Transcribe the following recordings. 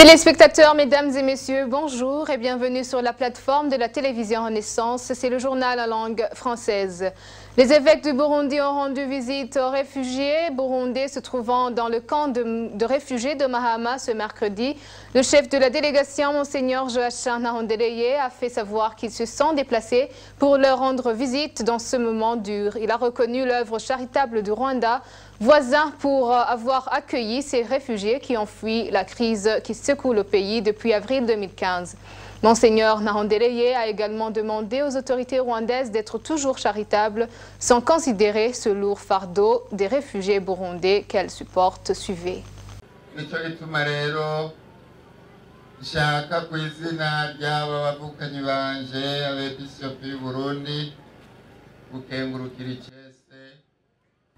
Téléspectateurs, mesdames et messieurs, bonjour et bienvenue sur la plateforme de la télévision Renaissance. C'est le journal en langue française. Les évêques du Burundi ont rendu visite aux réfugiés burundais se trouvant dans le camp de réfugiés de Mahama ce mercredi. Le chef de la délégation, Monseigneur Joachim Nahondeleye, a fait savoir qu'ils se sont déplacés pour leur rendre visite dans ce moment dur. Il a reconnu l'œuvre charitable du Rwanda, voisin, pour avoir accueilli ces réfugiés qui ont fui la crise qui secoue le pays depuis avril 2015. Monseigneur Nahondeleye a également demandé aux autorités rwandaises d'être toujours charitables sans considérer ce lourd fardeau des réfugiés burundais qu'elles supportent. Suivez.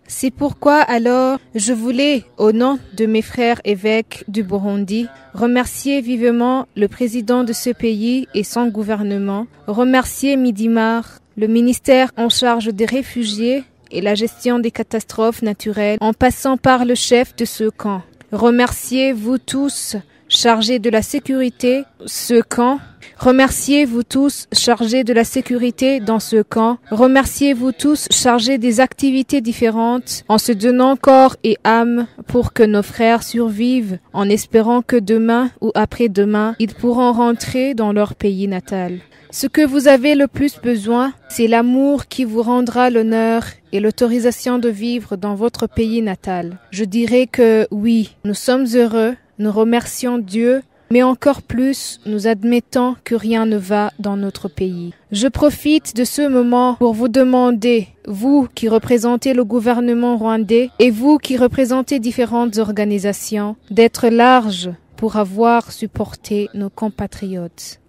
C'est pourquoi alors je voulais, au nom de mes frères évêques du Burundi, remercier vivement le président de ce pays et son gouvernement, remercier Midimar, le ministère en charge des réfugiés et la gestion des catastrophes naturelles, en passant par le chef de ce camp. Remerciez vous tous chargés de la sécurité, ce camp. Remerciez-vous tous chargés de la sécurité dans ce camp. Remerciez-vous tous chargés des activités différentes en se donnant corps et âme pour que nos frères survivent en espérant que demain ou après-demain, ils pourront rentrer dans leur pays natal. Ce que vous avez le plus besoin, c'est l'amour qui vous rendra l'honneur et l'autorisation de vivre dans votre pays natal. Je dirais que oui, nous sommes heureux, nous remercions Dieu, mais encore plus, nous admettons que rien ne va dans notre pays. Je profite de ce moment pour vous demander, vous qui représentez le gouvernement rwandais et vous qui représentez différentes organisations, d'être larges pour avoir supporté nos compatriotes.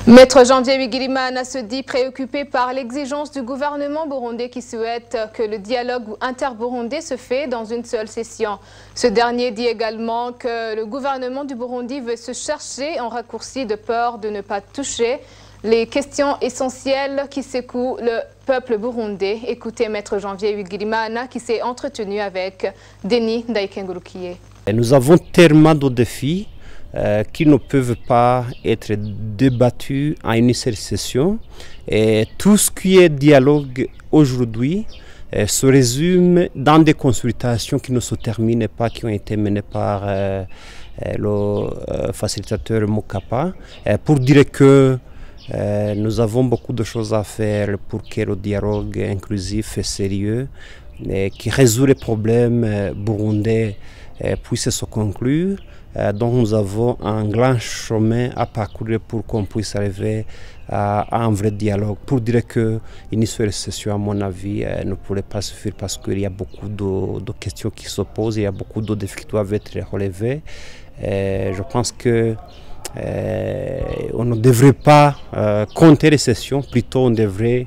Maître Janvier Bigirimana se dit préoccupé par l'exigence du gouvernement burundais qui souhaite que le dialogue inter-burundais se fait dans une seule session. Ce dernier dit également que le gouvernement du Burundi veut se chercher en raccourci de peur de ne pas toucher les questions essentielles qui secouent le peuple burundais. Écoutez Maître Janvier Bigirimana qui s'est entretenu avec Denis Ndaïkengurukiye. Nous avons tellement de défis qui ne peuvent pas être débattus en une seule session. Et tout ce qui est dialogue aujourd'hui se résume dans des consultations qui ne se terminent pas, qui ont été menées par le facilitateur Mokapa, pour dire que nous avons beaucoup de choses à faire pour que le dialogue inclusif et sérieux qui résout les problèmes burundais puisse se conclure. Donc nous avons un grand chemin à parcourir pour qu'on puisse arriver à un vrai dialogue. Pour dire qu'une seule session, à mon avis, ne pourrait pas suffire parce qu'il y a beaucoup de questions qui se posent, il y a beaucoup de défis qui doivent être relevés. Je pense que on ne devrait pas compter les sessions, plutôt on devrait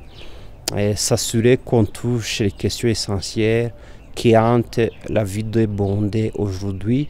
s'assurer qu'on touche les questions essentielles qui hantent la vie des Burundais aujourd'hui,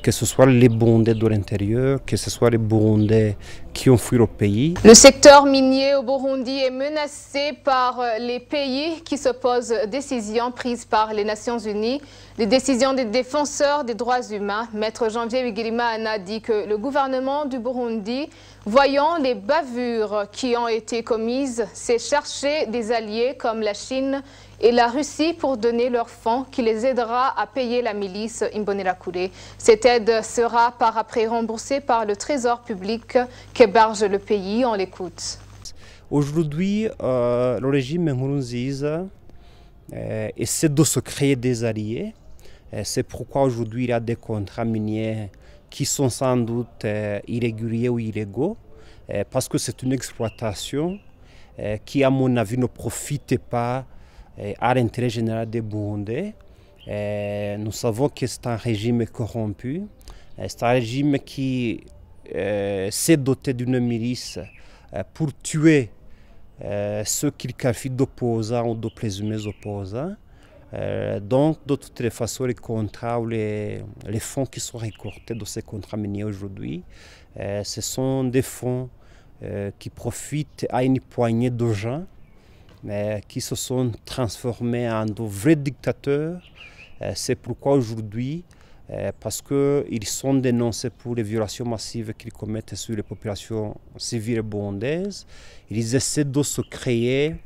que ce soit les Burundais de l'intérieur, que ce soit les Burundais qui ont fui le pays. Le secteur minier au Burundi est menacé par les pays qui s'opposent aux décisions prises par les Nations Unies, les décisions des défenseurs des droits humains. Maître Janvier Bigirimana a dit que le gouvernement du Burundi, voyant les bavures qui ont été commises, s'est cherché des alliés comme la Chine et la Russie pour donner leur fonds qui les aidera à payer la milice Imbonerakure. Cette aide sera par après remboursée par le Trésor public qu'héberge le pays. On l'écoute. Aujourd'hui, le régime Nkurunziza essaie de se créer des alliés. C'est pourquoi aujourd'hui il y a des contrats miniers qui sont sans doute irréguliers ou illégaux, parce que c'est une exploitation qui, à mon avis, ne profite pas à l'intérêt général des Burundais. Nous savons que c'est un régime corrompu, c'est un régime qui s'est doté d'une milice pour tuer ceux qu'il qualifie d'opposants ou de présumés opposants. Donc, de toutes les façons, les contrats ou les fonds qui sont récoltés de ces contrats miniers aujourd'hui, ce sont des fonds qui profitent à une poignée de gens qui se sont transformés en de vrais dictateurs. C'est pourquoi aujourd'hui, parce qu'ils sont dénoncés pour les violations massives qu'ils commettent sur les populations civiles burundaises, ils essaient de se créer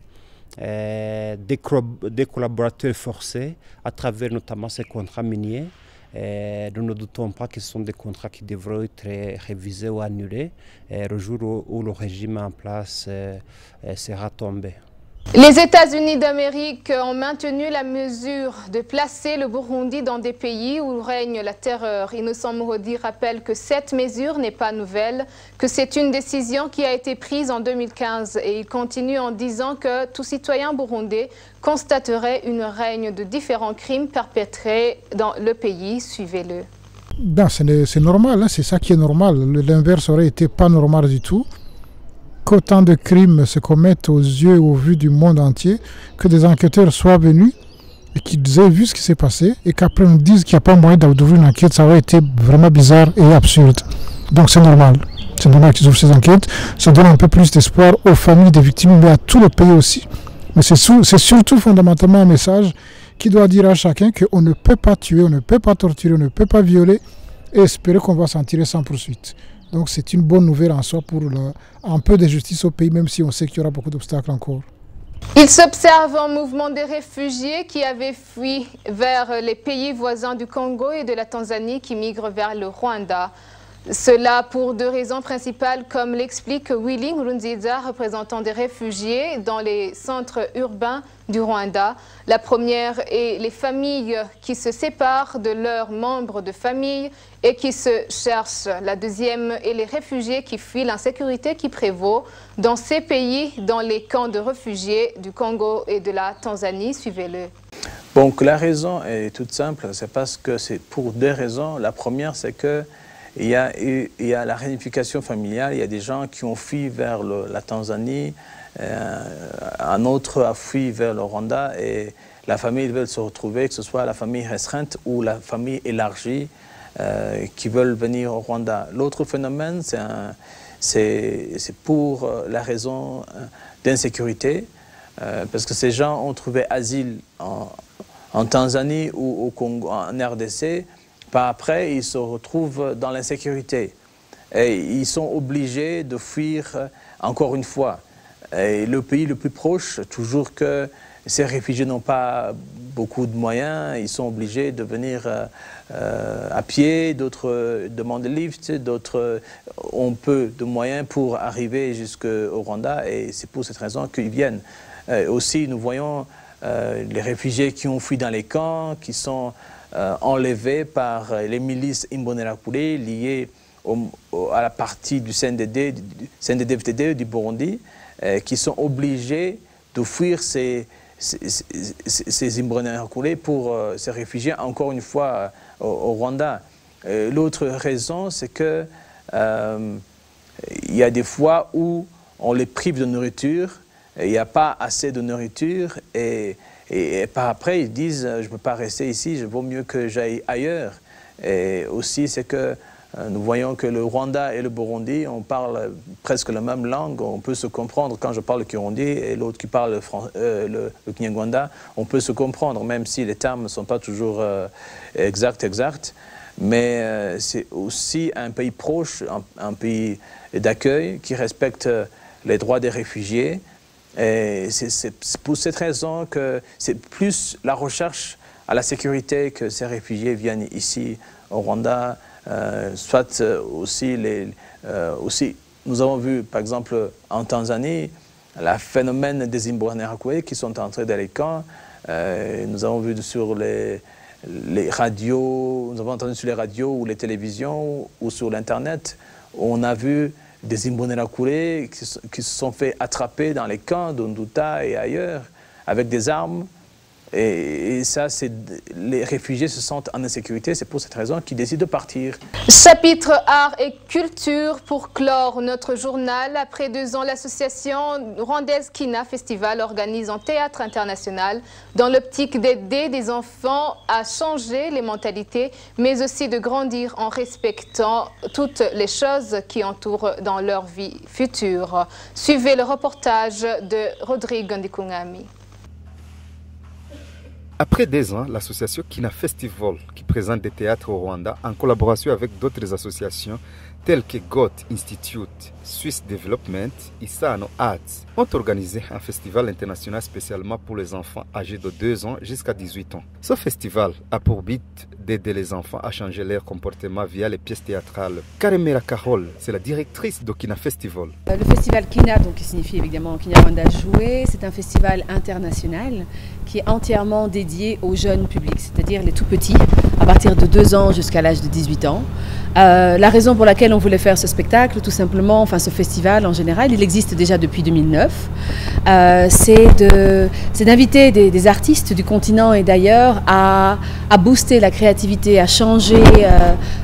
des collaborateurs forcés à travers notamment ces contrats miniers. Nous ne doutons pas que ce sont des contrats qui devraient être révisés ou annulés le jour où le régime en place sera tombé. Les États-Unis d'Amérique ont maintenu la mesure de placer le Burundi dans des pays où règne la terreur. Innocent Morodi rappelle que cette mesure n'est pas nouvelle, que c'est une décision qui a été prise en 2015 et il continue en disant que tout citoyen burundais constaterait une règne de différents crimes perpétrés dans le pays. Suivez-le. C'est normal, hein, c'est ça qui est normal. L'inverse aurait été pas normal du tout. Qu'autant de crimes se commettent aux yeux et au vu du monde entier, que des enquêteurs soient venus et qu'ils aient vu ce qui s'est passé et qu'après on dise qu'il n'y a pas moyen d'ouvrir une enquête, ça aurait été vraiment bizarre et absurde. Donc c'est normal. C'est normal qu'ils ouvrent ces enquêtes. Ça donne un peu plus d'espoir aux familles des victimes, mais à tout le pays aussi. Mais c'est surtout fondamentalement un message qui doit dire à chacun qu'on ne peut pas tuer, on ne peut pas torturer, on ne peut pas violer et espérer qu'on va s'en tirer sans poursuite. Donc c'est une bonne nouvelle en soi pour un peu de justice au pays, même si on sait qu'il y aura beaucoup d'obstacles encore. Il s'observe un mouvement des réfugiés qui avaient fui vers les pays voisins du Congo et de la Tanzanie qui migrent vers le Rwanda. Cela pour deux raisons principales, comme l'explique Willy Nkurunziza, représentant des réfugiés dans les centres urbains du Rwanda. La première est les familles qui se séparent de leurs membres de famille et qui se cherchent. La deuxième est les réfugiés qui fuient l'insécurité qui prévaut dans ces pays, dans les camps de réfugiés du Congo et de la Tanzanie. Suivez-le. Donc la raison est toute simple, c'est parce que c'est pour deux raisons. La première, c'est que il y a la réunification familiale, il y a des gens qui ont fui vers la Tanzanie, un autre a fui vers le Rwanda et la famille veut se retrouver, que ce soit la famille restreinte ou la famille élargie qui veulent venir au Rwanda. L'autre phénomène, c'est pour la raison d'insécurité, parce que ces gens ont trouvé asile en Tanzanie ou au Congo, en RDC. Par après, ils se retrouvent dans l'insécurité et ils sont obligés de fuir encore une fois. Et le pays le plus proche, toujours que ces réfugiés n'ont pas beaucoup de moyens, ils sont obligés de venir à pied, d'autres demandent des lifts, d'autres ont peu de moyens pour arriver jusqu'au Rwanda et c'est pour cette raison qu'ils viennent. Aussi, nous voyons les réfugiés qui ont fui dans les camps, qui sont enlevés par les milices Imbonerakure liées à la partie du CNDD-FDD du Burundi, qui sont obligés de fuir ces Imbonerakure pour se réfugier encore une fois au Rwanda. L'autre raison, c'est que il y a des fois où on les prive de nourriture, il n'y a pas assez de nourriture et par après, ils disent « je ne peux pas rester ici, je vaut mieux que j'aille ailleurs ». Et aussi, c'est que nous voyons que le Rwanda et le Burundi, on parle presque la même langue, on peut se comprendre. Quand je parle le Kirundi et l'autre qui parle le Kinyarwanda, on peut se comprendre, même si les termes ne sont pas toujours exacts. Mais c'est aussi un pays proche, un pays d'accueil qui respecte les droits des réfugiés. Et c'est pour cette raison que c'est plus la recherche à la sécurité que ces réfugiés viennent ici au Rwanda, soit aussi, nous avons vu par exemple en Tanzanie le phénomène des Imbonerakure qui sont entrés dans les camps. Nous avons vu sur les radios, nous avons entendu sur les radios ou les télévisions ou sur l'internet, on a vu des Imbonerakure qui se sont fait attraper dans les camps d'Onduta et ailleurs avec des armes. Et ça, les réfugiés se sentent en insécurité. C'est pour cette raison qu'ils décident de partir. Chapitre art et culture pour clore notre journal. Après 2 ans, l'association rwandaise Kina Festival organise un théâtre international dans l'optique d'aider des enfants à changer les mentalités, mais aussi de grandir en respectant toutes les choses qui entourent dans leur vie future. Suivez le reportage de Rodrigue Ndikungami. Après 2 ans, l'association Kina Festival, qui présente des théâtres au Rwanda en collaboration avec d'autres associations telles que Goethe Institute, Swiss Development et Sano Arts, ont organisé un festival international spécialement pour les enfants âgés de 2 ans jusqu'à 18 ans. Ce festival a pour but d'aider les enfants à changer leur comportement via les pièces théâtrales. Karemera Carole, c'est la directrice de Kina Festival. Le festival Kina, donc, qui signifie évidemment Kina Rwanda Jouer, c'est un festival international qui est entièrement dédié aux jeunes publics, c'est-à-dire les tout petits, à partir de 2 ans jusqu'à l'âge de 18 ans. La raison pour laquelle on voulait faire ce spectacle, tout simplement, enfin ce festival en général, il existe déjà depuis 2009, c'est d'inviter des artistes du continent et d'ailleurs à booster la créativité, à changer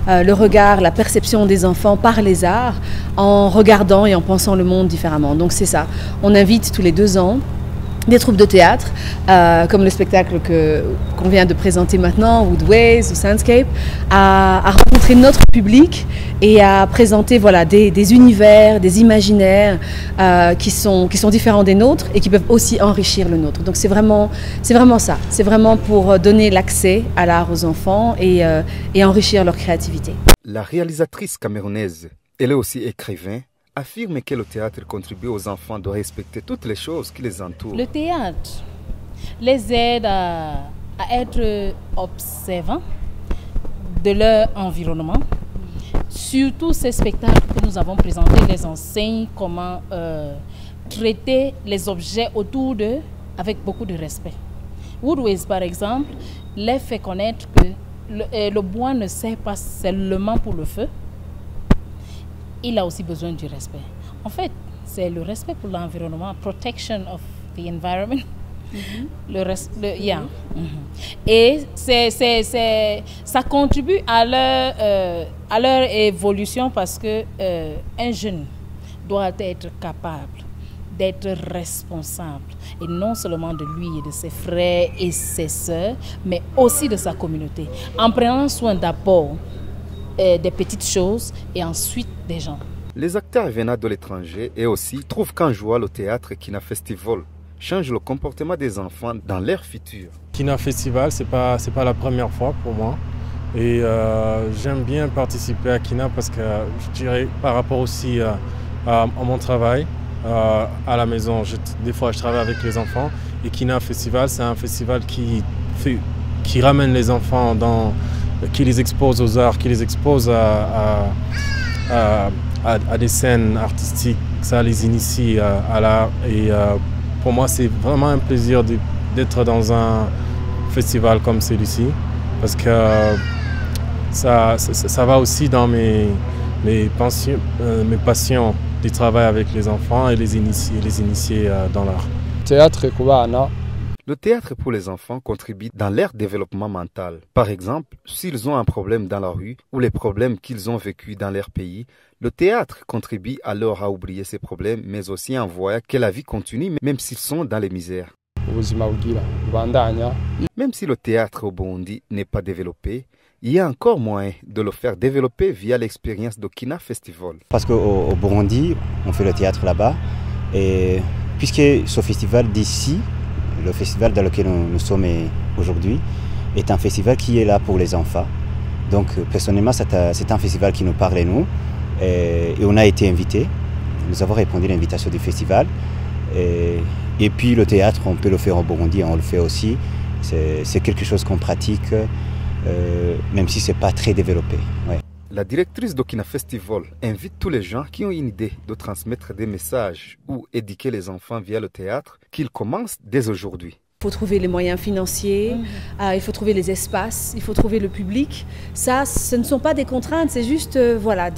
le regard, la perception des enfants par les arts en regardant et en pensant le monde différemment. Donc c'est ça, on invite tous les 2 ans des troupes de théâtre, comme le spectacle qu'on vient de présenter maintenant, Woodways ou Soundscape, à rencontrer notre public et à présenter voilà, des univers, des imaginaires qui sont différents des nôtres et qui peuvent aussi enrichir le nôtre. Donc c'est vraiment ça, c'est vraiment pour donner l'accès à l'art aux enfants et enrichir leur créativité. La réalisatrice camerounaise, elle est aussi écrivain, affirme que le théâtre contribue aux enfants de respecter toutes les choses qui les entourent. Le théâtre les aide à être observants de leur environnement. Surtout ces spectacles que nous avons présentés les enseignent comment traiter les objets autour d'eux avec beaucoup de respect. Woodways, par exemple, les fait connaître que le bois ne sert pas seulement pour le feu. Il a aussi besoin du respect. En fait, c'est le respect pour l'environnement, protection of the environment. Et ça contribue à leur évolution parce que un jeune doit être capable d'être responsable, et non seulement de lui et de ses frères et ses sœurs, mais aussi de sa communauté, en prenant soin d'abord des petites choses et ensuite des gens. Les acteurs venant de l'étranger et aussi trouvent qu'en jouant le théâtre Kina Festival change le comportement des enfants dans leur futur. Kina Festival, c'est pas la première fois pour moi. Et j'aime bien participer à Kina parce que je dirais par rapport aussi à mon travail à la maison. Des fois je travaille avec les enfants et Kina Festival, c'est un festival qui ramène les enfants qui les expose aux arts, qui les expose à des scènes artistiques, ça les initie à l'art. Et pour moi, c'est vraiment un plaisir d'être dans un festival comme celui-ci, parce que ça va aussi dans mes passions du travail avec les enfants et les initier dans l'art. Le théâtre pour les enfants contribue dans leur développement mental. Par exemple, s'ils ont un problème dans la rue ou les problèmes qu'ils ont vécus dans leur pays, le théâtre contribue alors à oublier ces problèmes, mais aussi en voyant que la vie continue même s'ils sont dans les misères. Même si le théâtre au Burundi n'est pas développé, il y a encore moyen de le faire développer via l'expérience de Kina Festival. Parce qu'au Burundi, on fait le théâtre là-bas, et puisque ce festival d'ici, le festival dans lequel nous sommes aujourd'hui, est un festival qui est là pour les enfants. Donc personnellement, c'est un festival qui nous parle à nous, et on a été invités. Nous avons répondu à l'invitation du festival. Et puis le théâtre, on peut le faire au Burundi, on le fait aussi. C'est quelque chose qu'on pratique, même si ce n'est pas très développé. Ouais. La directrice de Kina Festival invite tous les gens qui ont une idée de transmettre des messages ou éduquer les enfants via le théâtre qu'ils commencent dès aujourd'hui. Il faut trouver les moyens financiers, il faut trouver les espaces, il faut trouver le public. Ça, ce ne sont pas des contraintes, c'est juste, voilà,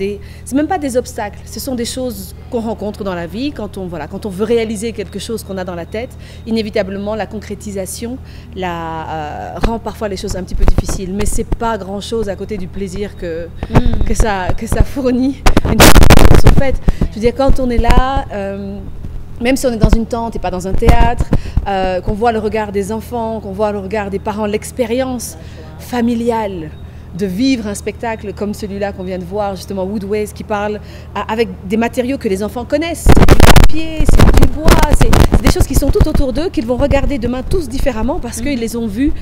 c'est même pas des obstacles. Ce sont des choses qu'on rencontre dans la vie. Quand on veut réaliser quelque chose qu'on a dans la tête, inévitablement, la concrétisation rend parfois les choses un petit peu difficiles. Mais c'est pas grand-chose à côté du plaisir que ça fournit. En fait, je veux dire, quand on est là, même si on est dans une tente et pas dans un théâtre, qu'on voit le regard des enfants, qu'on voit le regard des parents, l'expérience familiale de vivre un spectacle comme celui-là qu'on vient de voir, justement Woodways, qui parle avec des matériaux que les enfants connaissent. C'est du papier, c'est du bois, c'est des choses qui sont tout autour d'eux, qu'ils vont regarder demain tous différemment parce qu'ils les ont vus.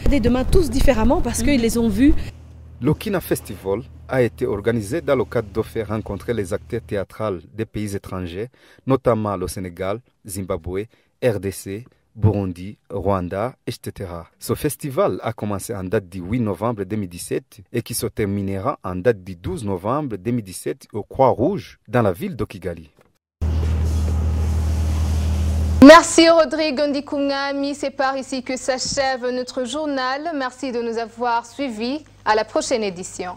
Le Kina Festival a été organisé dans le cadre de faire rencontrer les acteurs théâtraux des pays étrangers, notamment le Sénégal, Zimbabwe, RDC, Burundi, Rwanda, etc. Ce festival a commencé en date du 8 novembre 2017 et qui se terminera en date du 12 novembre 2017 au Croix-Rouge dans la ville de Kigali. Merci Rodrigue Ndikungami, c'est par ici que s'achève notre journal. Merci de nous avoir suivis. À la prochaine édition.